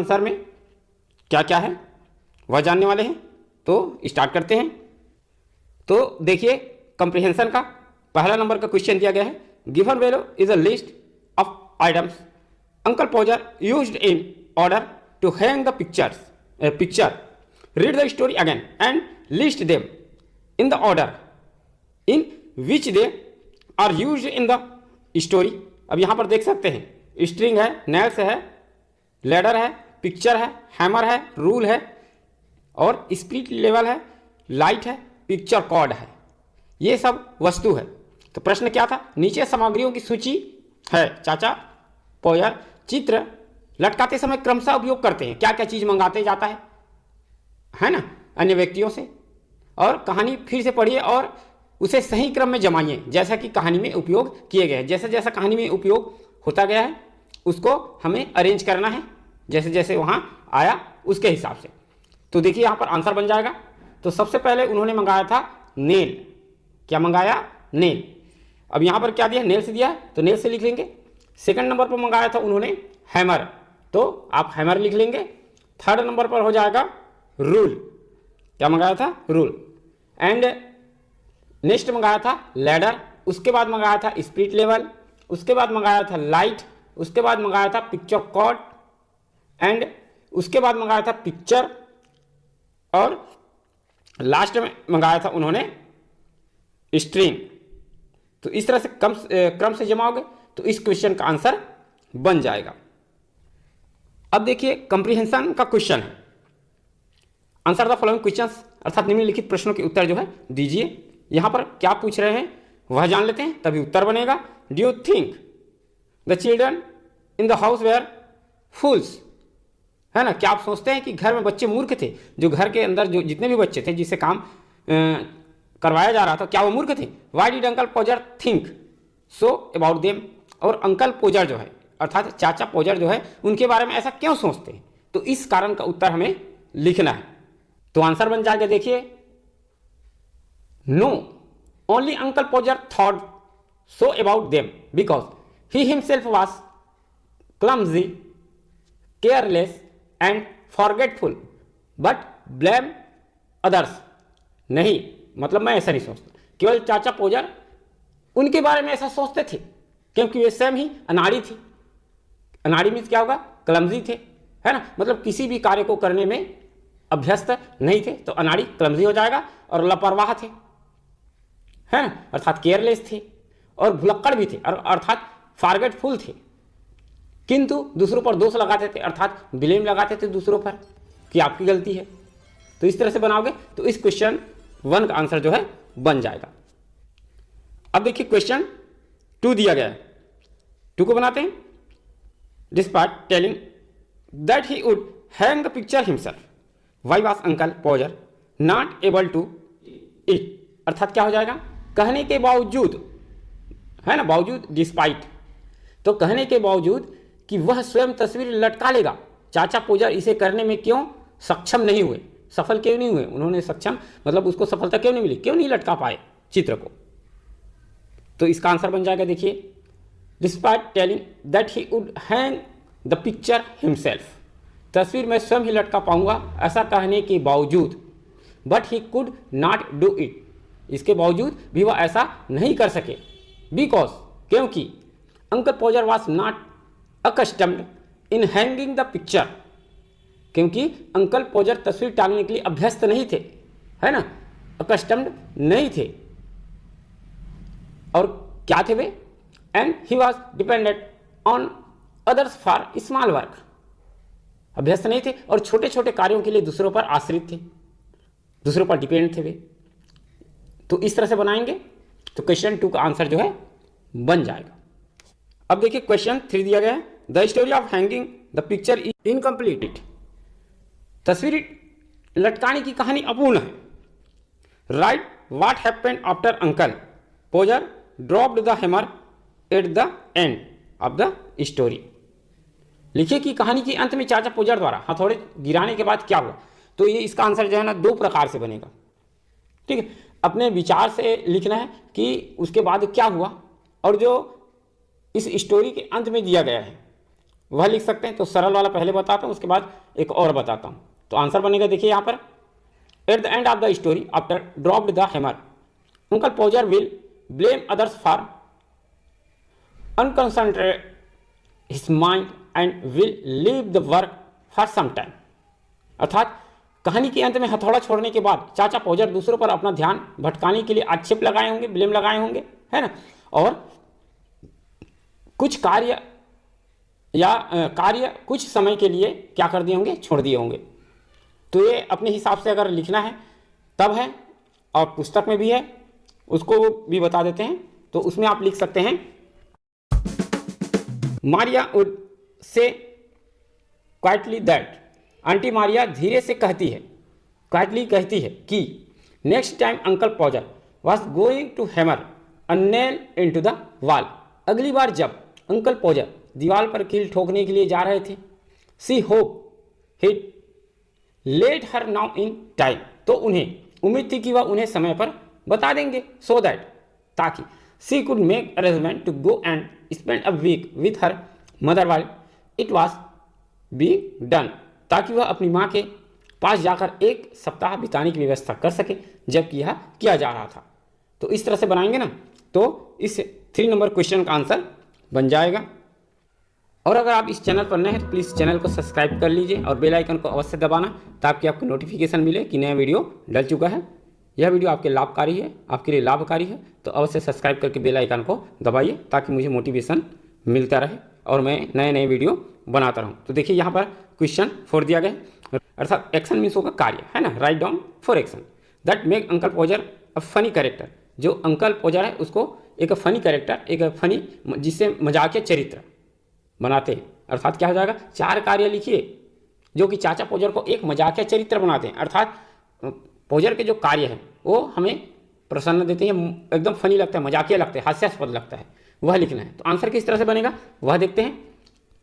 Answer में क्या क्या है वह जानने वाले हैं। तो स्टार्ट करते हैं। तो देखिए कंप्रिहेंशन का पहला नंबर का क्वेश्चन दिया गया है, given below is a list of items Uncle Podger used in order to hang the picture read the story again and list them in the order in which they are used in the story. अब यहाँ पर देख सकते हैं string है, nails है, ladder है, picture है, हैमर है, रूल है और स्प्लिट लेवल है, लाइट है, पिक्चर कॉर्ड है, ये सब वस्तु है। तो प्रश्न क्या था, नीचे सामग्रियों की सूची है। चाचा पोयर चित्र लटकाते समय क्रमशः उपयोग करते हैं, क्या क्या चीज़ मंगाते जाता है ना, अन्य व्यक्तियों से। और कहानी फिर से पढ़िए और उसे सही क्रम में जमाइए जैसा कि कहानी में उपयोग किए गए हैं। जैसे जैसा कहानी में उपयोग होता गया है उसको हमें अरेंज करना है, जैसे जैसे वहाँ आया उसके हिसाब से। तो देखिए यहाँ पर आंसर बन जाएगा। तो सबसे पहले उन्होंने मंगाया था नेल। क्या मंगाया? नेल। अब यहाँ पर क्या दिया? नेल से दिया है तो नेल से लिख लेंगे। सेकंड नंबर पर मंगाया था उन्होंने हैमर, तो आप हैमर लिख लेंगे। थर्ड नंबर पर हो जाएगा रूल। क्या मंगाया था? रूल। एंड नेक्स्ट मंगाया था लैडर, उसके बाद मंगाया था स्पिरिट लेवल, उसके बाद मंगाया था लाइट, उसके बाद मंगाया था पिक्चर कॉर्ड एंड उसके बाद मंगाया था पिक्चर और लास्ट में मंगाया था उन्होंने स्ट्रिंग। तो इस तरह से क्रम से जमाओगे तो इस क्वेश्चन का आंसर बन जाएगा। अब देखिए कंप्रीहेंशन का क्वेश्चन है, आंसर द फॉलोइंग क्वेश्चंस, अर्थात निम्नलिखित प्रश्नों के उत्तर जो है दीजिए। यहां पर क्या पूछ रहे हैं वह जान लेते हैं तभी उत्तर बनेगा। Do you think the children in the house where fools, है ना, क्या आप सोचते हैं कि घर में बच्चे मूर्ख थे? जो घर के अंदर जो जितने भी बच्चे थे जिससे काम करवाया जा रहा था, क्या वो मूर्ख थे? Why did Uncle पोजर think so about them, और अंकल पोजर जो है अर्थात चाचा पोजर जो है उनके बारे में ऐसा क्यों सोचते हैं? तो इस कारण का उत्तर हमें लिखना है। तो आंसर बन जाएगा, देखिए, no only Uncle Podger thought so about them because he himself was clumsy, careless and forgetful but blame others. नहीं, मतलब मैं ऐसा नहीं सोचता, केवल चाचा पोजर उनके बारे में ऐसा सोचते थे क्योंकि वे स्वयं ही अनाड़ी थी। अनाड़ी मीन्स क्या होगा? क्लमजी थे, है ना, मतलब किसी भी कार्य को करने में अभ्यस्त नहीं थे, तो अनाड़ी क्लमजी हो जाएगा। और लापरवाह थे, है ना, अर्थात केयरलेस थे, और भुलक्कड़ भी थे अर्थात फॉरगेटफुल थे, किंतु दूसरों पर दोष लगाते थे अर्थात ब्लेम लगाते थे दूसरों पर कि आपकी गलती है। तो इस तरह से बनाओगे तो इस क्वेश्चन 1 का आंसर जो है बन जाएगा। अब देखिए क्वेश्चन 2 दिया गया है, 2 को बनाते हैं। Despite telling that he would hang the picture himself, why was Uncle Podger not able to it, अर्थात क्या हो जाएगा? कहने के बावजूद, है ना, बावजूद डिस्पाइट, तो कहने के बावजूद कि वह स्वयं तस्वीर लटका लेगा, चाचा पोजर इसे करने में क्यों सक्षम नहीं हुए, सफल क्यों नहीं हुए? उन्होंने सक्षम मतलब उसको सफलता क्यों नहीं मिली, क्यों नहीं लटका पाए चित्र को? तो इसका आंसर बन जाएगा, देखिए, despite telling that he would hang the picture himself, तस्वीर में स्वयं ही लटका पाऊंगा ऐसा कहने के बावजूद, but he could not do it, इसके बावजूद भी वह ऐसा नहीं कर सके, बिकॉज क्योंकि uncle Podger was not accustomed in hanging the picture, क्योंकि अंकल पोजर तस्वीर टांगने के लिए अभ्यस्त नहीं थे, है ना, अकस्टम्ड नहीं थे। और क्या थे वे? And he was dependent on others for small work, अभ्यस्त नहीं थे और छोटे छोटे कार्यों के लिए दूसरों पर आश्रित थे, दूसरों पर डिपेंड थे वे। तो इस तरह से बनाएंगे तो क्वेश्चन 2 का आंसर जो है बन जाएगा। अब देखिए क्वेश्चन 3 दिया गया है, the story of hanging the picture is incompleted, तस्वीर लटकाने की कहानी अपूर्ण है। Right what happened after uncle पोजर dropped the hammer eight the end of the story, लिखिए कि कहानी के अंत में चाचा पोजर द्वारा हथौड़े गिराने के बाद क्या हुआ। तो ये इसका आंसर जो है ना 2 प्रकार से बनेगा, ठीक है, अपने विचार से लिखना है कि उसके बाद क्या हुआ, और जो इस स्टोरी के अंत में दिया गया है वह लिख सकते हैं। तो सरल वाला पहले बताता हूँ, उसके बाद एक और बताता हूँ। तो आंसर बनेगा, देखिए यहाँ पर, at the end of the story after dropped the hammer uncle Podger will blame others for unconcentrate his mind and will leave the work for some time. अर्थात कहानी के अंत में हथौड़ा छोड़ने के बाद चाचा पोजर दूसरों पर अपना ध्यान भटकाने के लिए आक्षेप लगाए होंगे, ब्लेम लगाए होंगे, है ना, और कुछ कार्य कुछ समय के लिए क्या कर दिए होंगे, छोड़ दिए होंगे। तो ये अपने हिसाब से अगर लिखना है तब है, और पुस्तक में भी है, उसको भी बता देते हैं। तो उसमें आप लिख सकते हैं, Maria would say quietly that, aunty Maria धीरे से कहती है, क्वाइटली कहती है कि next time Uncle Podger was going to hammer a nail into the wall, अगली बार जब अंकल पोजर दीवार पर कील ठोकने के लिए जा रहे थे, she hope he let her know in time, तो उन्हें उम्मीद थी कि वह उन्हें समय पर बता देंगे, सो दैट, ताकि she could make arrangement to go and spend a week with her mother while it was be done, ताकि वह अपनी माँ के पास जाकर एक सप्ताह बिताने की व्यवस्था कर सके, जबकि यह किया जा रहा था। तो इस तरह से बनाएंगे ना, तो इस 3 नंबर क्वेश्चन का आंसर बन जाएगा। और अगर आप इस चैनल पर नए हैं तो प्लीज़ चैनल को सब्सक्राइब कर लीजिए और बेल आइकन को अवश्य दबाना, ताकि आपको नोटिफिकेशन मिले कि नया वीडियो डल चुका है। यह वीडियो आपके लाभकारी है, आपके लिए लाभकारी है, तो अवश्य सब्सक्राइब करके बेल आइकन को दबाइए, ताकि मुझे मोटिवेशन मिलता रहे और मैं नए नए वीडियो बनाता रहूँ। तो देखिए यहाँ पर क्वेश्चन 4 दिया गया, अर्थात एक्शन मीन्स होगा कार्य, है ना, write down 4 action that make Uncle Podger a funny character, जो अंकल पोजर है उसको एक फनी कैरेक्टर, एक फनी, जिससे मजाकिया चरित्र बनाते हैं। अर्थात क्या हो जाएगा, 4 कार्य लिखिए जो कि चाचा पोजर को एक मजाकिया चरित्र बनाते हैं। अर्थात पोजर के जो कार्य हैं वो हमें प्रसन्न देते हैं, एकदम फनी लगता है, मजाकिया लगता है, हास्यास्पद लगता है, वह लिखना है। तो आंसर किस तरह से बनेगा वह देखते हैं,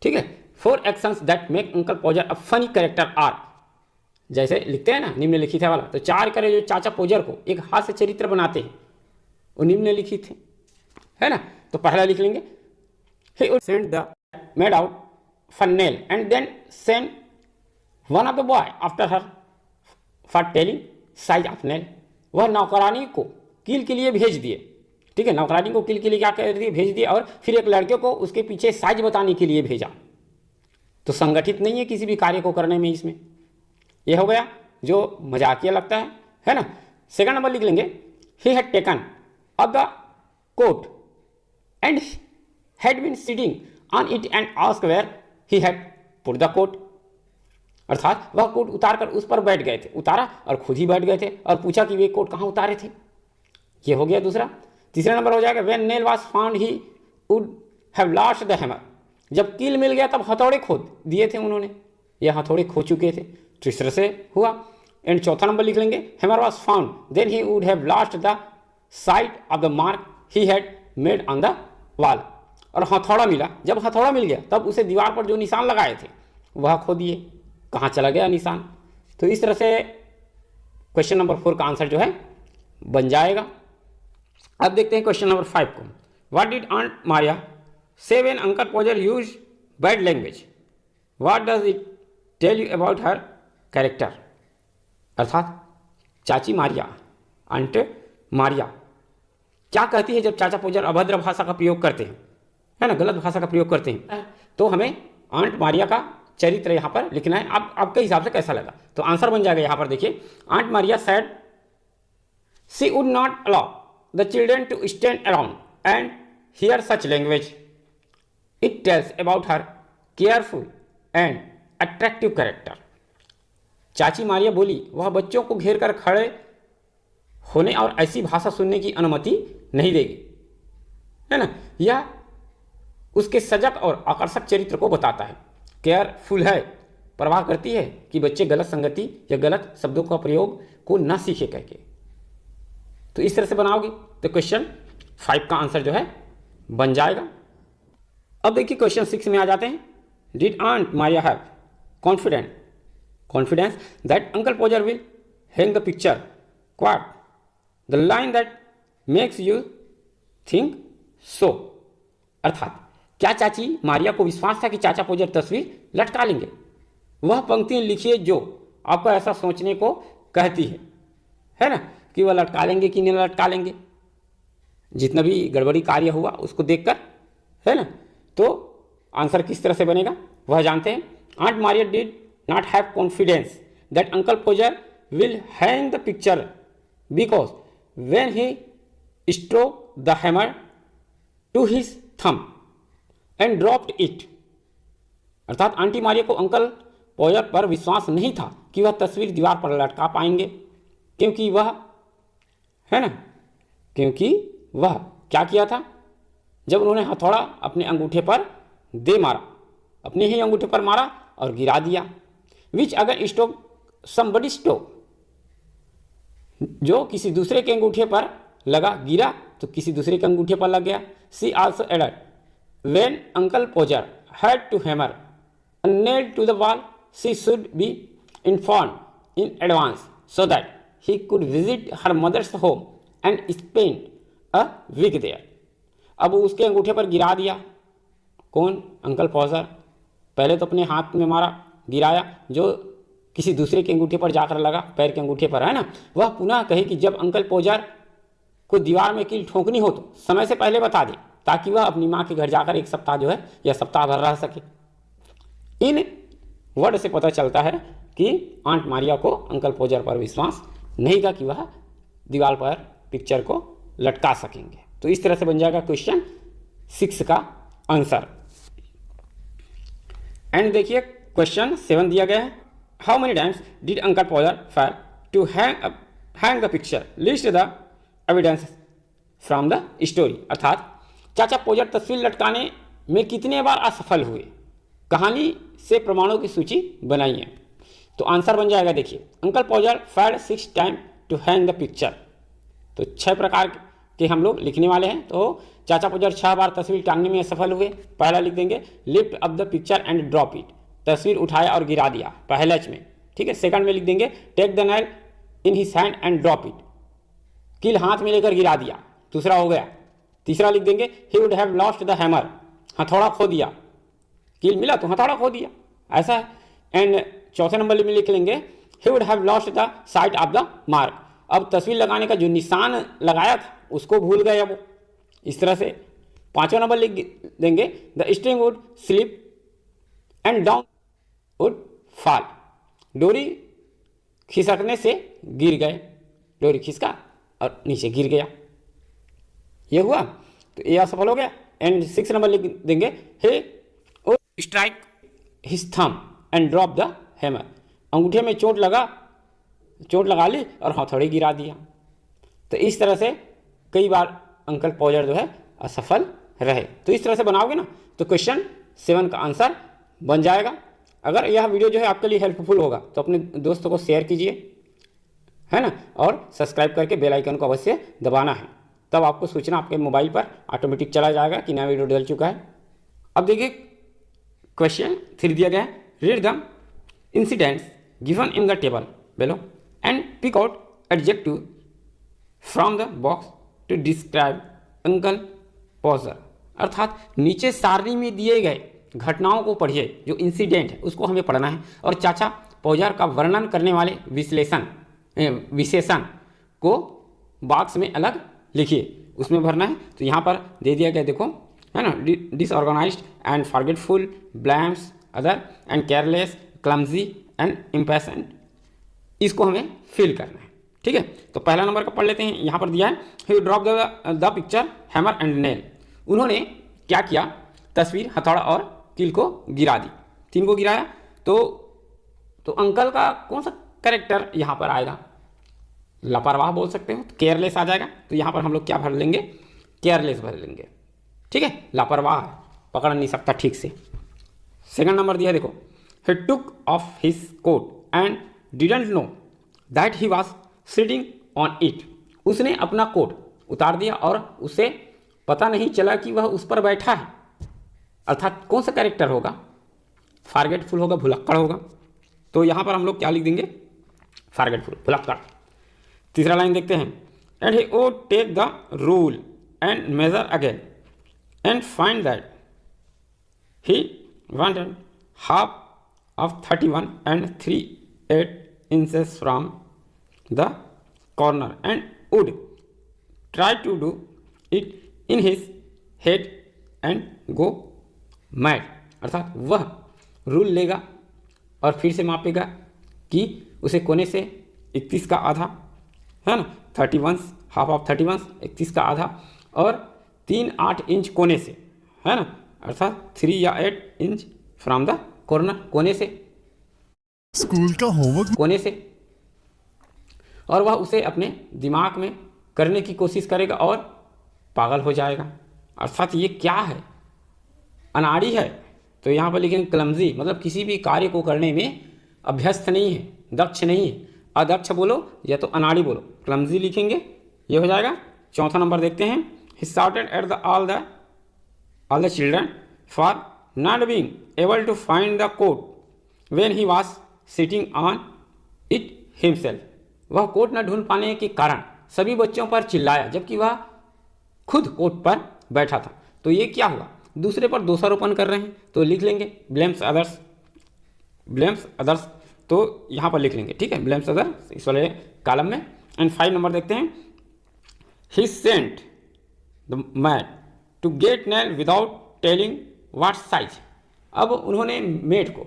ठीक है। 4 actions that make Uncle Podger a funny character are, जैसे लिखते हैं ना निम्नलिखित है वाला, तो 4 कार्य जो चाचा पोजर को एक हास्य चरित्र बनाते हैं वो निम्नलिखित है ना। तो पहला लिख लेंगे, he would send the made out funnel and then send one of the boy after her for telling size of nail, वह नौकरानी को कील के लिए भेज दिए, ठीक है, नौकरानी को कील के लिए क्या कर दिए, भेज दिए, और फिर एक लड़के को उसके पीछे साइज बताने के लिए भेजा। तो संगठित नहीं है किसी भी कार्य को करने में, इसमें यह हो गया जो मजाकिया लगता है ना। सेकंड नंबर लिख लेंगे, he had taken up the coat and had been sitting on it and asked where he had put the coat, अर्थात वह कोट उतार कर उस पर बैठ गए थे, उतारा और खुद ही बैठ गए थे और पूछा कि वे कोट कहाँ उतारे थे। ये हो गया दूसरा। तीसरा नंबर हो जाएगा, when nail was found he would have lost the hammer, जब कील मिल गया तब हथौड़े खो दिए थे उन्होंने, ये हथौड़े खो चुके थे। तो इस तरह से हुआ। एंड चौथा नंबर लिख लेंगे, hammer was found then he would have lost the sight of the mark he had made on the wall, और हथौड़ा मिला, जब हथौड़ा मिल गया तब उसे दीवार पर जो निशान लगाए थे वह खो दिए, कहाँ चला गया निशान। तो इस तरह से क्वेश्चन नंबर 4 का आंसर जो है बन जाएगा। अब देखते हैं क्वेश्चन नंबर 5 को, what did aunt Maria say when uncle Podger use bad language, what does it tell you about her character, अर्थात चाची मारिया, आंट मारिया क्या कहती है जब चाचा पोजर अभद्र भाषा का प्रयोग करते हैं, है ना, गलत भाषा का प्रयोग करते हैं। तो हमें आंट मारिया का चरित्र यहाँ पर लिखना है। आप आपके हिसाब से कैसा लगा, तो आंसर बन जाएगा यहाँ पर देखिए, Aunt Maria said she would not allow the children to stand around and hear such language, it tells about her careful and attractive character. चाची मारिया बोली वह बच्चों को घेर कर खड़े होने और ऐसी भाषा सुनने की अनुमति नहीं देगी, है ना। यह उसके सजग और आकर्षक चरित्र को बताता है। केयरफुल है, परवाह करती है कि बच्चे गलत संगति या गलत शब्दों का प्रयोग को ना सीखे करके। तो इस तरह से बनाओगे तो क्वेश्चन 5 का आंसर जो है बन जाएगा। अब देखिए क्वेश्चन 6 में आ जाते हैं, did aunt Maria have confidence that Uncle Pojar will hang the picture, quote the line that makes you think so, अर्थात क्या चाची मारिया को विश्वास था कि चाचा पोजर तस्वीर लटका लेंगे? वह पंक्ति लिखिए जो आपको ऐसा सोचने को कहती है ना, कि वह लटका लेंगे कि नहीं लटका लेंगे। जितना भी गड़बड़ी कार्य हुआ उसको देखकर, है ना। तो आंसर किस तरह से बनेगा वह जानते हैं। Aunt Maria did not have confidence that Uncle Podger will hang the picture because when he stroke the hammer to his thumb and dropped it. अर्थात आंटी मारिया को अंकल पोजर पर विश्वास नहीं था कि वह तस्वीर दीवार पर लटका पाएंगे, क्योंकि वह, है ना, क्योंकि वह क्या किया था, जब उन्होंने हथौड़ा अपने अंगूठे पर दे मारा, अपने ही अंगूठे पर मारा और गिरा दिया। विच अगर स्टोक समबडी स्टोक, जो किसी दूसरे के अंगूठे पर लगा, गिरा तो किसी दूसरे के अंगूठे पर लग गया। She also added when uncle Podger had to hammer a nail to the wall, she should be informed in advance so that he could visit her mother's home and spend a week there. अब उसके अंगूठे पर गिरा दिया। कौन? Uncle पोजर। पहले तो अपने हाथ में मारा, गिराया, जो किसी दूसरे के अंगूठे पर जाकर लगा, पैर के अंगूठे पर, है ना। वह पुनः कहे कि जब अंकल पोजर को दीवार में कील ठोंकनी हो तो समय से पहले बता दे, ताकि वह अपनी माँ के घर जाकर एक सप्ताह जो है या सप्ताह भर रह सके। इन वर्ड से पता चलता है कि आंट मारिया को अंकल पोजर पर विश्वास नहीं था कि वह दीवार पर पिक्चर को लटका सकेंगे। तो इस तरह से बन जाएगा क्वेश्चन 6 का आंसर। एंड देखिए क्वेश्चन 7 दिया गया है। How many times did Uncle Podger fail to hang the picture, list the evidence from the story. अर्थात चाचा पोजर तस्वीर लटकाने में कितने बार असफल हुए, कहानी से प्रमाणों की सूची बनाइए। तो आंसर बन जाएगा, देखिए, Uncle Podger failed 6 time to hang the picture. तो 6 प्रकार के हम लोग लिखने वाले हैं। तो चाचा पोजर 6 बार तस्वीर टांगने में असफल हुए। पहला लिख देंगे lift up the picture and drop it, तस्वीर उठाया और गिरा दिया, पहले एच में, ठीक है। सेकंड में लिख देंगे take the nail in his hand and drop it, कील हाथ में लेकर गिरा दिया, दूसरा हो गया। तीसरा लिख देंगे he would have lost the hammer, हथौड़ा खो दिया, कील मिला तो हथौड़ा खो दिया, ऐसा है। एंड चौथे नंबर में लिख लेंगे he would have lost the site of the mark, अब तस्वीर लगाने का जो निशान लगाया था उसको भूल गया वो। इस तरह से पांचवा नंबर लिख देंगे the string would slip and down would fall, डोरी खिसकने से गिर गए, डोरी खिसका और नीचे गिर गया, ये हुआ। तो ये असफल हो गया। एंड 6 नंबर लिख देंगे he strike his thumb and drop the hammer, अंगूठे में चोट लगा ली और हथौड़ी गिरा दिया। तो इस तरह से कई बार अंकल पोजर जो है असफल रहे। तो इस तरह से बनाओगे ना तो क्वेश्चन 7 का आंसर बन जाएगा। अगर यह वीडियो जो है आपके लिए हेल्पफुल होगा तो अपने दोस्तों को शेयर कीजिए, है ना, और सब्सक्राइब करके बेल आइकन को अवश्य दबाना है, तब आपको सूचना आपके मोबाइल पर ऑटोमेटिक चला जाएगा कि नया वीडियो डल चुका है। अब देखिए क्वेश्चन 3 दिया गया है, read the incidents given in the table below and pick out adjective from the box to describe uncle Podger. अर्थात नीचे सारणी में दिए गए घटनाओं को पढ़िए, जो इंसिडेंट है उसको हमें पढ़ना है, और चाचा पोजर का वर्णन करने वाले विशेषण को बॉक्स में अलग लिखिए, उसमें भरना है। तो यहाँ पर दे दिया गया, देखो, है ना, disorganised and forgetful, blames, other and careless, clumsy and impatient, इसको हमें फिल करना है, ठीक है। तो पहला नंबर का पढ़ लेते हैं। यहाँ पर दिया है he drop the picture hammer and nail, उन्होंने क्या किया, तस्वीर, हथौड़ा और कील को गिरा दी, 3 को गिराया। तो अंकल का कौन सा कैरेक्टर यहाँ पर आएगा, लापरवाह बोल सकते हो, तो केयरलेस आ जाएगा। तो यहाँ पर हम लोग क्या भर लेंगे, केयरलेस भर लेंगे, ठीक है, लापरवाह, पकड़ नहीं सकता ठीक से। सेकंड नंबर दिया, देखो, he took off his coat and didn't know that he was sitting on it, उसने अपना कोट उतार दिया और उसे पता नहीं चला कि वह उस पर बैठा है। अर्थात कौन सा कैरेक्टर होगा, फॉरगेटफुल होगा, भुलक्कड़ होगा। तो यहाँ पर हम लोग क्या लिख देंगे, फॉरगेटफुल, भुलक्कड़। तीसरा लाइन देखते हैं, and he would take the rule and measure again and find that he 1.5 of 31 and 3/8 inches from the corner and would try to do it in his head and go mad। अर्थात वह rule लेगा और फिर से मापेगा कि उसे कोने से 31 का आधा, है ना, 31 हाफ ऑफ 31 31 का आधा, और 3-8 इंच कोने से, है ना, अर्थात 3 या 8 इंच फ्रॉम द कॉर्नर, कोने से, स्कूल का होमवर्क कोने से, और वह उसे अपने दिमाग में करने की कोशिश करेगा और पागल हो जाएगा। अर्थात ये क्या है? अनाड़ी है। तो यहाँ पर लिखेंगे क्लमजी, मतलब किसी भी कार्य को करने में अभ्यस्त नहीं है, दक्ष नहीं है। अदक्ष बोलो या तो अनाड़ी बोलो, क्लमजी लिखेंगे, ये हो जाएगा। चौथा नंबर देखते हैं। He shouted at the all the children for not being able to find the coat when he was sitting on it himself. वह कोट न ढूंढ पाने के कारण सभी बच्चों पर चिल्लाया जबकि वह खुद कोट पर बैठा था। तो ये क्या हुआ? दूसरे पर दोषारोपण कर रहे हैं, तो लिख लेंगे ब्लेम्स अदर्स, ब्लेम्स अदर्स, तो यहाँ पर लिख लेंगे, ठीक है, ब्लेम्स अदर्स इस वाले कॉलम में। एंड 5 नंबर देखते हैं। He sent the maid to get nail without telling what size. अब उन्होंने मेड को,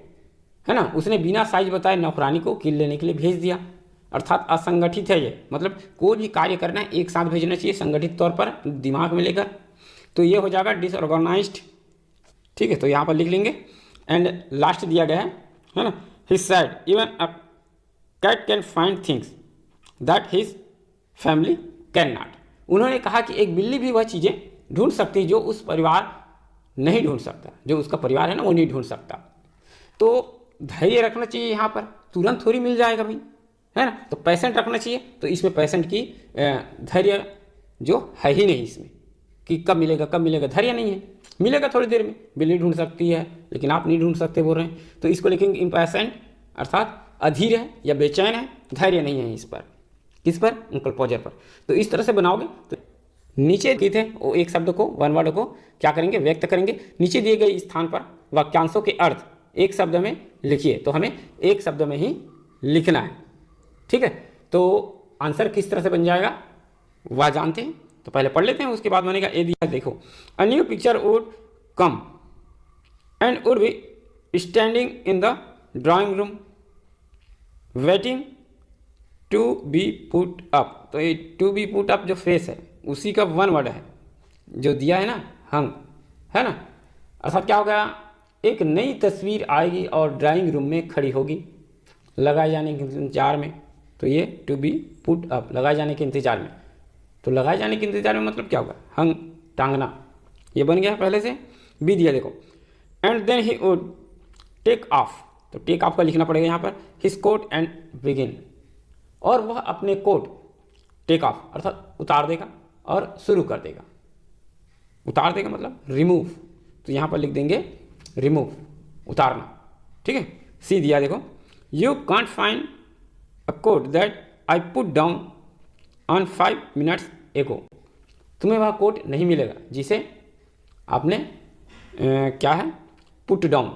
है ना, उसने बिना साइज बताए नौकरानी को कील लेने के लिए भेज दिया। अर्थात असंगठित है ये, मतलब कोई भी कार्य करना है एक साथ भेजना चाहिए संगठित तौर पर दिमाग में लेकर। तो ये हो जाएगा डिसऑर्गेनाइज्ड, ठीक है, तो यहाँ पर लिख लेंगे। एंड लास्ट दिया गया है ना, he said even a cat can find things that his family can not. उन्होंने कहा कि एक बिल्ली भी वह चीज़ें ढूंढ सकती जो उस परिवार नहीं ढूंढ सकता, जो उसका परिवार है ना वो नहीं ढूंढ सकता। तो धैर्य रखना चाहिए, यहाँ पर तुरंत थोड़ी मिल जाएगा भाई, है ना, तो पेशेंट रखना चाहिए। तो इसमें पेशेंट की धैर्य जो है ही नहीं इसमें, कि कब मिलेगा कब मिलेगा, धैर्य नहीं है, मिलेगा थोड़ी देर में। बिल्ली ढूंढ सकती है लेकिन आप नहीं ढूंढ सकते बोल रहे हैं, तो इसको लिखेंगे इम्पेशेंट, अर्थात अधीर है या बेचैन है, धैर्य नहीं है इस पर। किस पर? अंकल पॉजर पर। तो इस तरह से बनाओगे तो नीचे दिए थे वो एक शब्द को, वन वर्ड को क्या करेंगे? व्यक्त करेंगे। नीचे दिए गए स्थान पर वाक्यांशों के अर्थ एक शब्द में लिखिए, तो हमें एक शब्द में ही लिखना है, ठीक है। तो आंसर किस तरह से बन जाएगा वह जानते हैं, तो पहले पढ़ लेते हैं, उसके बाद बनेगा। ए दिया देखो, a new picture would come and would be standing in the drawing room waiting to be put up. तो ये टू बी पुट अप जो फ्रेस है उसी का वन वर्ड है जो दिया है ना, हंग, है ना। अर्थात क्या होगा? एक नई तस्वीर आएगी और ड्राइंग रूम में खड़ी होगी लगाए जाने के इंतजार में। तो ये टू बी पुट अप, लगाए जाने के इंतजार में। तो लगाए जाने के इंतजार में मतलब क्या होगा? हंग, टांगना, ये बन गया पहले से। बी दिया देखो, and then he would take off. तो टेक ऑफ का लिखना पड़ेगा यहाँ पर, हिज कोट एंड बिगिन। और वह अपने कोट टेक ऑफ अर्थात उतार देगा और शुरू कर देगा। उतार देगा मतलब रिमूव, तो यहाँ पर लिख देंगे रिमूव, उतारना, ठीक है। सी दिया देखो, you can't find a coat that I put down on 5 minutes एगो। तुम्हें वह कोट नहीं मिलेगा जिसे आपने क्या है, पुट डाउन,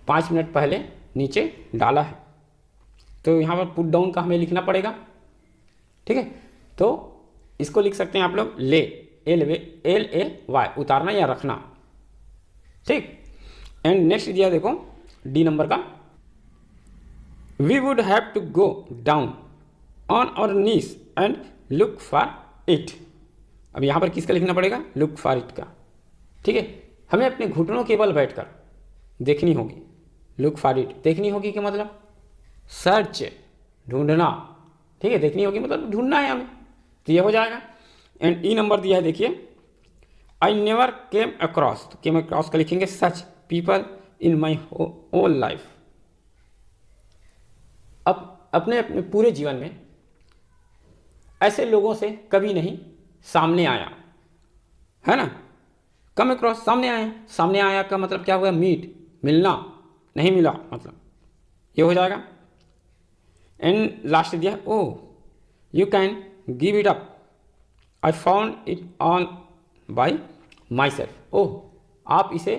5 मिनट पहले नीचे डाला है। तो यहाँ पर पुट डाउन का हमें लिखना पड़ेगा, ठीक है। तो इसको लिख सकते हैं आप लोग ले, LAY, उतारना या रखना, ठीक। एंड नेक्स्ट दिया देखो डी नंबर का, we would have to go down on our knees and look for it. अब यहाँ पर किसका लिखना पड़ेगा? लुक फॉर इट का, ठीक है। हमें अपने घुटनों के बल बैठकर देखनी होगी। लुक फॉर इट देखनी होगी कि मतलब सर्च, ढूंढना, ठीक है, देखनी होगी मतलब ढूंढना है हमें, तो ये हो जाएगा। एंड ई नंबर दिया है देखिए, आई नेवर केम अक्रॉस। तो केम अक्रॉस का लिखेंगे such people in my whole life. अब अपने अपने पूरे जीवन में ऐसे लोगों से कभी नहीं सामने आया, है ना। कम अक्रॉस, सामने आया, सामने आया का मतलब क्या हुआ? मीट, मिलना, नहीं मिला मतलब, ये हो जाएगा। एंड लास्ट दिया, oh you can give it up, I found it on by myself. Oh, आप इसे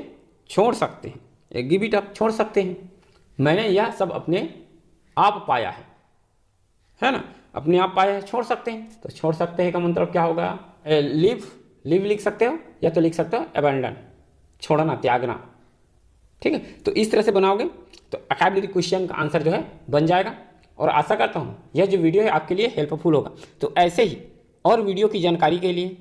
छोड़ सकते हैं, गिव इट अप छोड़ सकते हैं। मैंने यह सब अपने आप पाया है ना, अपने आप पाया है, छोड़ सकते हैं। तो छोड़ सकते हैं का मतलब क्या होगा, लिव, लिव लिख सकते हो या तो लिख सकते हो अबैंडन, छोड़ना, त्यागना। ठीक है, तो इस तरह से बनाओगे तो अकादमिक क्वेश्चन का आंसर जो है बन जाएगा। और आशा करता हूँ यह जो वीडियो है आपके लिए हेल्पफुल होगा। तो ऐसे ही और वीडियो की जानकारी के लिए